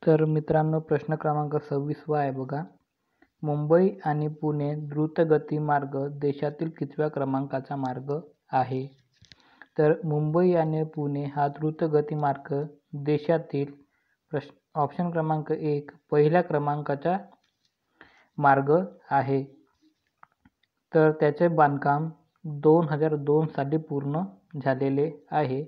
तर मित्रांनो, प्रश्न क्रमांक 26 आहे बघा. मुंबई आणि पुणे द्रुतगती मार्ग देशातील कितव्या क्रमांकाचा मार्ग आहे? तर मुंबई आणि पुणे हा द्रुतगती मार्ग देशातील ऑप्शन क्रमांक 1 पहिल्या क्रमांकाचा मार्ग आहे. तर त्याचे बांधकाम 2002 साली पूर्ण झालेले आहे.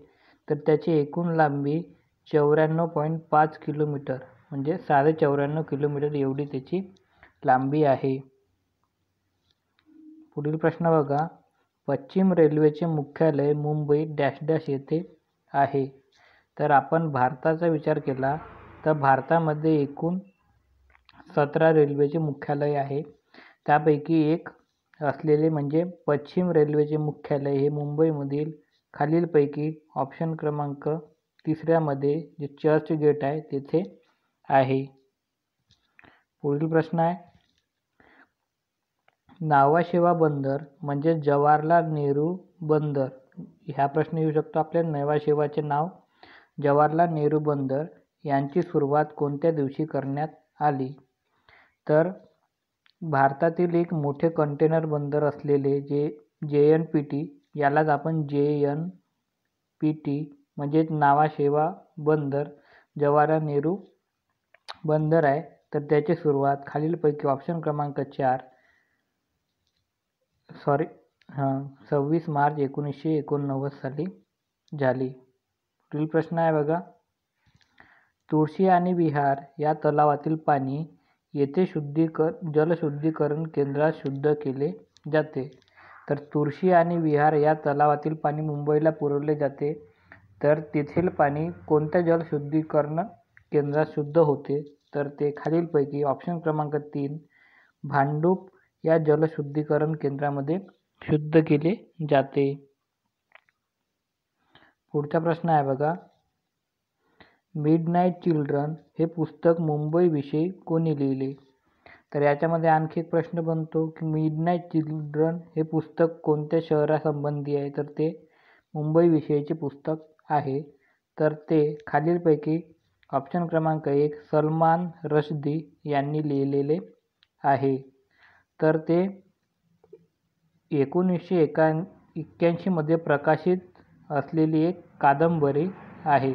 तर त्याची एकूण लांबी 94.5 किलोमीटर म्हणजे 94.5 किलोमीटर एवढी त्याची लांबी आहे. पुढील प्रश्न बघा. पश्चिम रेल्वेचे मुख्यालय मुंबई डॅश डॅश येथे आहे. तर आपण भारताचा विचार केला तर भारतामध्ये एकूण 17 रेल्वेचे मुख्यालय आहे. त्यापैकी एक असलेले म्हणजे पश्चिम रेल्वेचे मुख्यालय हे मुंबईमधील खालीलपैकी ऑप्शन क्रमांक 3 मध्ये जे चर्चगेट आहे तेथे आहे. पुढील प्रश्न आहे. नावाशेवा बंदर म्हणजे जवाहरलाल नेहरू बंदर. ह्या प्रश्न येऊ शकतो आपल्याला. नावाशेवाचे नाव जवाहरलाल नेहरू बंदर यांची सुरुवात कोणत्या दिवशी करण्यात आली? तर भारतातील एक मोठे कंटेनर बंदर असलेले जे JNPT यालाच आपण JNPT म्हणजे नावाशेवा बंदर जवाहरलाल नेहरू बंदर आहे. तर त्याची सुरुवात खालीलपैकी ऑप्शन क्रमांक 26 मार्च 1989 साली झाली. पुढील प्रश्न आहे बघा. तुळशी आणि विहार या तलावातील पाणी येथे जलशुद्धीकरण केंद्रात शुद्ध केले जाते. तर तुळशी आणि विहार या तलावातील पाणी मुंबईला पुरवले जाते. तर तेथील पाणी कोणत्या जलशुद्धीकरण केंद्रात शुद्ध होते? तर ते खालीलपैकी ऑप्शन क्रमांक 3 भांडूप या जलशुद्धीकरण केंद्रामध्ये शुद्ध केले जाते. पुढचा प्रश्न आहे बघा. मिडनाईट चिल्ड्रन हे पुस्तक मुंबईविषयी कोणी लिहिले? तर याच्यामध्ये आणखी एक प्रश्न बनतो की मिडनाईट चिल्ड्रन हे पुस्तक कोणत्या शहरासंबंधी आहे? तर ते मुंबईविषयीचे पुस्तक आहे. तर ते खालीलपैकी ऑप्शन क्रमांक 1 सलमान रश्दी यांनी लिहिलेले आहे. तर ते 1981 मध्ये प्रकाशित असलेली एक कादंबरी आहे.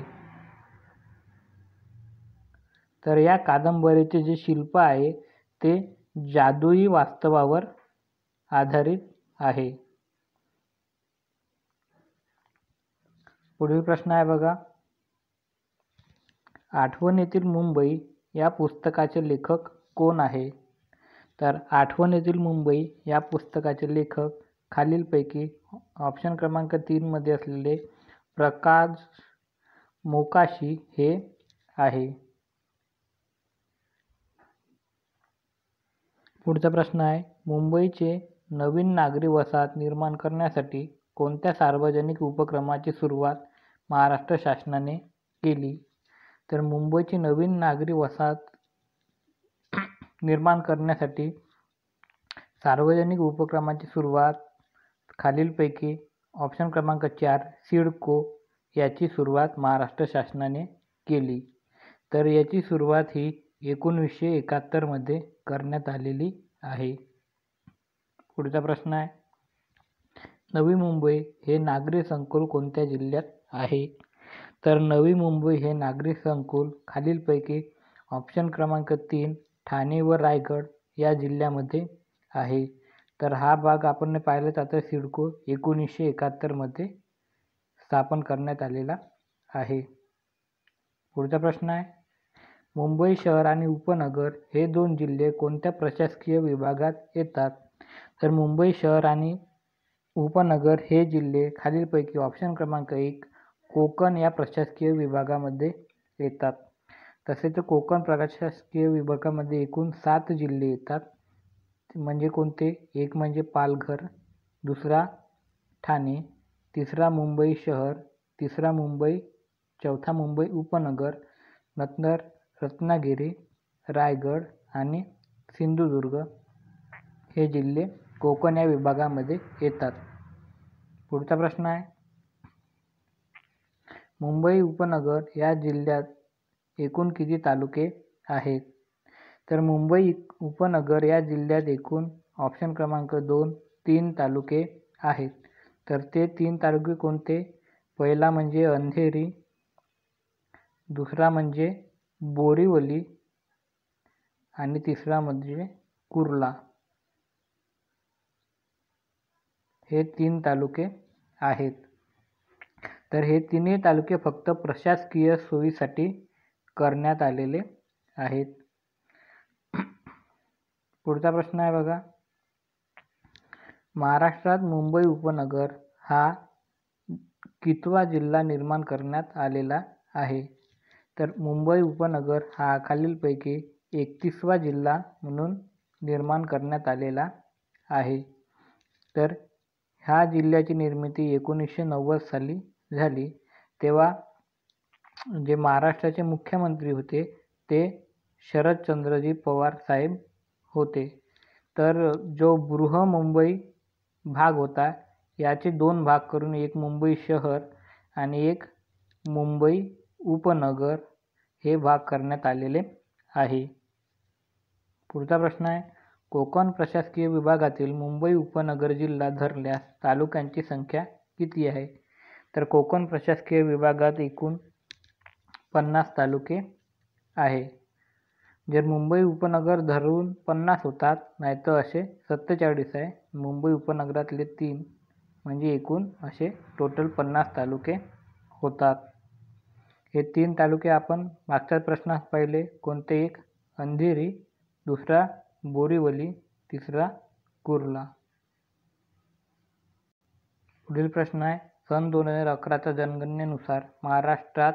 तर या कादंबरीचे जे शिल्प आहे ते जादुई वास्तवावर आधारित आहे. पुढील प्रश्न आहे बघा. आठवणीतील मुंबई या पुस्तकाचे लेखक कोण आहे? तर आठवणीतील मुंबई या पुस्तकाचे लेखक खालीलपैकी ऑप्शन क्रमांक 3 मध्ये असलेले प्रकाश मोकाशी हे आहे. पुढचा प्रश्न आहे. मुंबईचे नवीन नागरी वसाहत निर्माण करण्यासाठी कोणत्या सार्वजनिक उपक्रमाची सुरुवात महाराष्ट्र शासनाने केली? तर मुंबईची नवीन नागरी वसाहत निर्माण करण्यासाठी सार्वजनिक उपक्रमाची सुरुवात खालीलपैकी ऑप्शन क्रमांक 4 सिडको याची सुरुवात महाराष्ट्र शासनाने केली. तर याची सुरुवात ही 1971 मध्ये करण्यात आलेली आहे. पुढचा प्रश्न आहे. नवी मुंबई हे नागरी संकुल कोणत्या जिल्ह्यात आहे? तर नवी मुंबई हे नागरी संकुल खालीलपैकी ऑप्शन क्रमांक 3 ठाणे व रायगड या जिल्ह्यामध्ये आहे. तर हा भाग आपण पाहिलं तर सिडको 1971 मध्ये स्थापन करण्यात आलेला आहे. पुढचा प्रश्न आहे. मुंबई शहर आणि उपनगर हे दोन जिल्हे कोणत्या प्रशासकीय विभागात येतात? तर मुंबई शहर आणि उपनगर हे जिल्हे खालीलपैकी ऑप्शन क्रमांक 1 कोकण या प्रशासकीय विभागामध्ये येतात. तसेच कोकण प्रशासकीय विभागामध्ये एकूण 7 जिल्हे येतात. म्हणजे कोणते? एक म्हणजे पालघर, दुसरा ठाणे, तिसरा मुंबई शहर, तिसरा मुंबई, चौथा मुंबई उपनगर, नंतर रत्नागिरी, रायगड आणि सिंधुदुर्ग हे जिल्हे कोकण या विभागामध्ये येतात. पुढचा प्रश्न आहे. मुंबई उपनगर या जिल्ह्यात एकूण किती तालुके आहेत? तर मुंबई उपनगर या जिल्ह्यात एकूण ऑप्शन क्रमांक 2 3 तालुके आहेत. तर ते 3 तालुके कोणते? पहिला म्हणजे अंधेरी, दुसरा म्हणजे बोरिवली आणि तिसरा म्हणजे कुर्ला. हे 3 तालुके आहेत. तर हे तिन्ही तालुके फक्त प्रशासकीय सोयीसाठी करण्यात आलेले आहेत. पुढचा प्रश्न आहे बघा. महाराष्ट्रात मुंबई उपनगर हा कितवा जिल्हा निर्माण करण्यात आलेला आहे? तर मुंबई उपनगर हा खालीलपैकी 31वा जिल्हा म्हणून निर्माण करण्यात आलेला आहे. तर ह्या जिल्ह्याची निर्मिती 1990 साली झाली. तेव्हा जे महाराष्ट्राचे मुख्यमंत्री होते ते शरदचंद्रजी पवार साहेब होते. तर जो बृहमुंबई भाग होता याचे 2 भाग करून एक मुंबई शहर आणि एक मुंबई उपनगर हे भाग करण्यात आलेले आहे. पुढचा प्रश्न आहे. कोकण प्रशासकीय विभागातील मुंबई उपनगर जिल्हा धरल्यास तालुक्यांची संख्या किती आहे? तर कोकण प्रशासकीय विभागात एकूण 50 तालुके आहे. जर मुंबई उपनगर धरून 50 होतात, नाहीतर असे 47 आहे. मुंबई उपनगरातले 3 म्हणजे एकूण असे टोटल 50 तालुके होतात. हे 3 तालुके आपण मागच्या प्रश्नात पाहिले. कोणते? एक अंधेरी, दुसरा बोरिवली, तिसरा कुर्ला. पुढील प्रश्न आहे. सन 2011च्या जनगणनेनुसार महाराष्ट्रात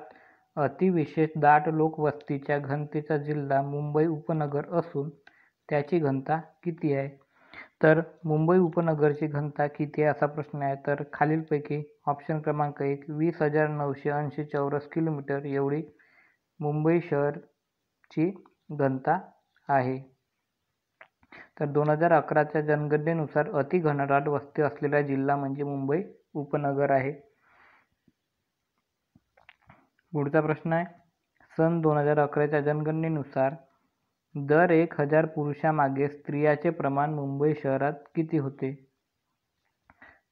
अतिविशेष दाट लोकवस्तीच्या घनतेचा जिल्हा मुंबई उपनगर असून त्याची घनता किती आहे? तर मुंबई उपनगरची घनता किती आहे असा प्रश्न आहे. तर खालीलपैकी ऑप्शन क्रमांक 1 20,980 चौरस किलोमीटर एवढी मुंबई शहरची घनता आहे. तर 2011च्या जनगणनेनुसार अति घनदाट वस्ती असलेला जिल्हा म्हणजे मुंबई उपनगर आहे. पुढचा प्रश्न आहे. सन 2011च्या जनगणनेनुसार दर 1,000 पुरुषामागे स्त्रियांचे प्रमाण मुंबई शहरात किती होते?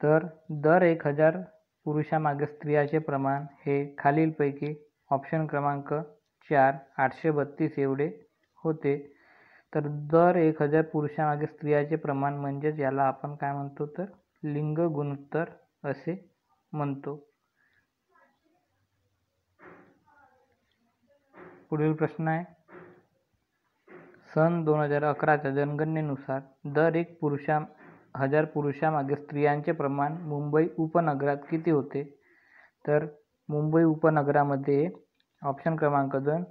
तर दर 1,000 पुरुषामागे स्त्रियांचे प्रमाण हे खालीलपैकी ऑप्शन क्रमांक 4 832 एवढे होते. तर दर 1,000 पुरुषामागे स्त्रियांचे प्रमाण म्हणजेच याला आपण काय म्हणतो? तर लिंग गुणोत्तर असे म्हणतो. पुढील प्रश्न आहे. सन 2011च्या जनगणनेनुसार दर 1,000 पुरुषामागे स्त्रियांचे प्रमाण मुंबई उपनगरात किती होते? तर मुंबई उपनगरामध्ये ऑप्शन क्रमांक 2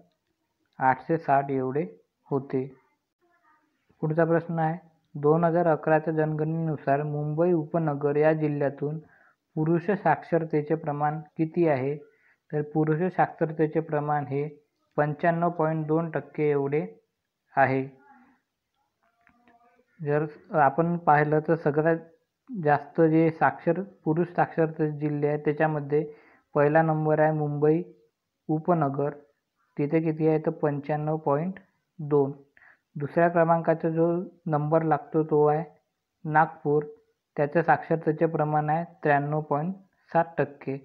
860 एवढे होते. पुढचा प्रश्न आहे. 2011च्या जनगणनेनुसार मुंबई उपनगर या जिल्ह्यातून पुरुष साक्षरतेचे प्रमाण किती आहे? तर पुरुष साक्षरतेचे प्रमाण हे 95.2% एवढे आहे. जर आपण पाहिलं तर सगळ्यात जास्त जे पुरुष साक्षरते जिल्हे आहेत त्याच्यामध्ये पहिला नंबर आहे मुंबई उपनगर. तिथे किती आहे? तर 95.2. दुसऱ्या क्रमांकाचा जो नंबर लागतो तो आहे नागपूर. त्याचं साक्षरतेचे प्रमाण आहे 93.7%.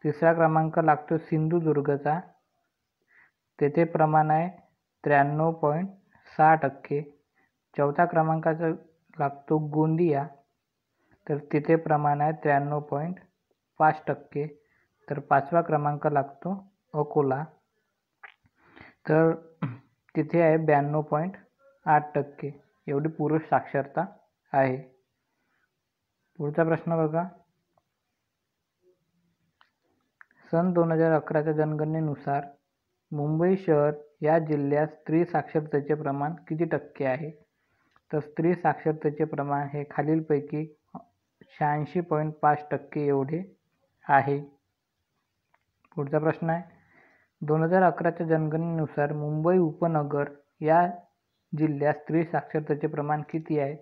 तिसरा क्रमांक लागतो सिंधुदुर्गचा. तेथे प्रमाण आहे 93.6%. चौथ्या क्रमांकाचा लागतो गोंदिया. तर तिथे प्रमाण आहे 93.5%. तर पाचवा क्रमांक लागतो अकोला. तर तिथे आहे 92.8%. एवढी पुरुष साक्षरता आहे. पुढचा प्रश्न बघा. सन 2011च्या जनगणनेनुसार मुंबई शहर या जिल्ह्यात स्त्री साक्षरतेचे प्रमाण किती टक्के आहे? तर स्त्री साक्षरतेचे प्रमाण हे खालीलपैकी 86.5% एवढे आहे. पुढचा प्रश्न आहे. 2011च्या जनगणनेनुसार मुंबई उपनगर या जिल्ह्यात स्त्री साक्षरतेचे प्रमाण किती आहे?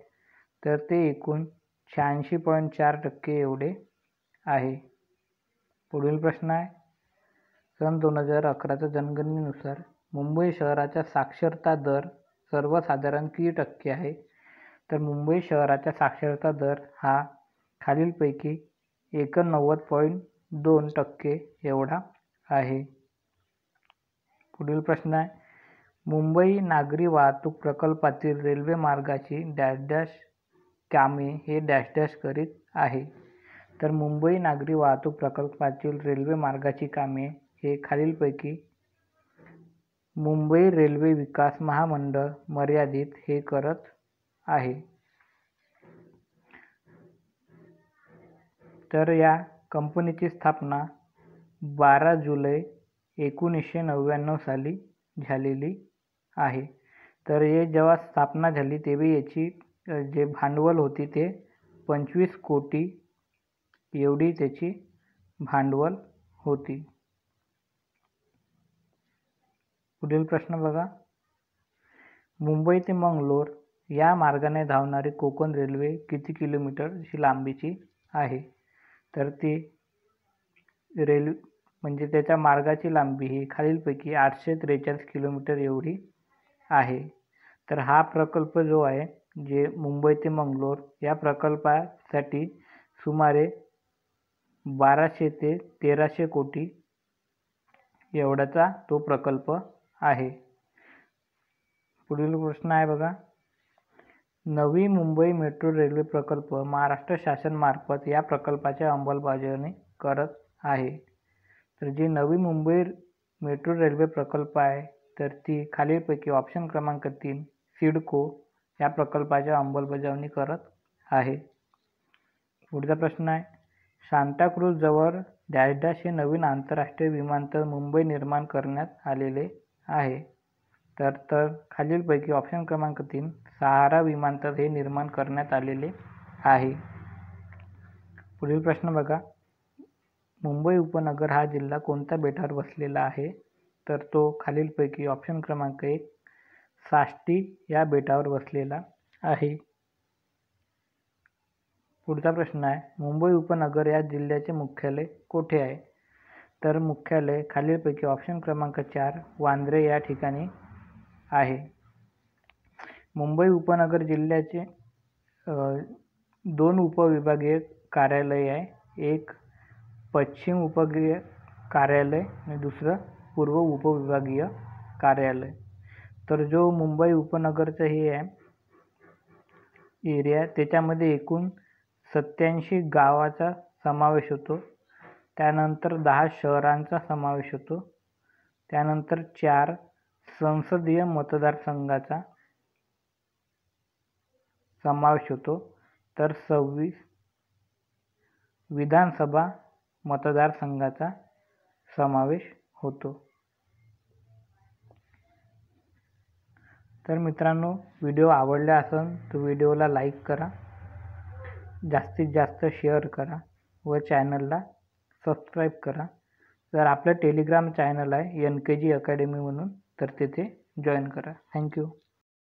तर ते एकूण 86.4% एवढे आहे. पुढील प्रश्न आहे. सन 2011च्या जनगणनेनुसार मुंबई शहराचा साक्षरता दर सर्वसाधारण किती टक्के आहे? तर मुंबई शहराचा साक्षरता दर हा खालीलपैकी 89.2% एवढा आहे. पुढील प्रश्न आहे, मुंबई नागरी वाहतूक प्रकल्पातील रेल्वे मार्गाची डॅश डॅश कामे हे डॅश डॅश करीत आहे. तर मुंबई नागरी वाहतूक प्रकल्पातील रेल्वे मार्गाची कामे हे खालीलपैकी मुंबई रेल्वे विकास महामंडळ मर्यादित हे करत आहे. तर या कंपनीची स्थापना 12 जुलै 1999 साली झालेली आहे. तर हे जेव्हा स्थापना झाली तेव्हा याची जे भांडवल होती ते 25 कोटी एवढी त्याची भांडवल होती. पुढील प्रश्न बघा, मुंबई ते मंगलोर या मार्गाने धावणारी कोकण रेल्वे किती किलोमीटरची लांबीची आहे? तर ती रेल्वे म्हणजे त्याच्या मार्गाची लांबी ही खालीलपैकी 843 किलोमीटर एवढी आहे. तर हा प्रकल्प जो आहे जे मुंबई ते मंगलोर या प्रकल्पासाठी सुमारे 1200 ते 1300 कोटी एवढ्याचा तो प्रकल्प आहे. पुढील प्रश्न आहे बघा, नवी मुंबई मेट्रो रेल्वे प्रकल्प महाराष्ट्र शासन मार्फत या प्रकल्पाची अंमलबजावणी करत आहे. तर जी नवी मुंबई मेट्रो रेल्वे प्रकल्प आहे तर ती खालीलपैकी ऑप्शन क्रमांक 3 सिडको या प्रकल्पाची अंमलबजावणी करत आहे. पुढचा प्रश्न आहे, सांताक्रूझ जवळ डॅश डॅश हे नवीन आंतरराष्ट्रीय विमानतळ मुंबई निर्माण करण्यात आलेले आहे. तर खालीलपैकी ऑप्शन क्रमांक 3 सहारा विमानतळ हे निर्माण करण्यात आलेले आहे. पुढील प्रश्न बघा, मुंबई उपनगर हा जिल्हा कोणत्या बेटावर वसलेला आहे? तर तो खालीलपैकी ऑप्शन क्रमांक 1 साष्टी या बेटावर वसलेला आहे. पुढचा प्रश्न आहे, मुंबई उपनगर या जिल्ह्याचे मुख्यालय कोठे आहे? तर मुख्यालय खालीलपैकी ऑप्शन क्रमांक 4 वांद्रे या ठिकाणी आहे. मुंबई उपनगर जिल्ह्याचे 2 उपविभागीय कार्यालय आहे. एक पश्चिम उपविभागीय कार्यालय आणि दुसरं पूर्व उपविभागीय कार्यालय. तर जो मुंबई उपनगरचं हे आहे एरिया त्याच्यामध्ये एकूण 87 गावाचा समावेश होतो. त्यानंतर 10 शहरांचा समावेश होतो. त्यानंतर 4 संसदीय मतदारसंघाचा समावेश होतो. तर 26 विधानसभा मतदारसंघाचा समावेश होतो. तर मित्रांनो, व्हिडिओ आवडला असेल तर व्हिडिओला लाईक करा, जास्तीत जास्त शेअर करा व चॅनलला सबस्क्राईब करा. तर आपलं टेलिग्राम चॅनल आहे NKG अकॅडमी म्हणून, तर तिथे जॉईन करा. थँक्यू.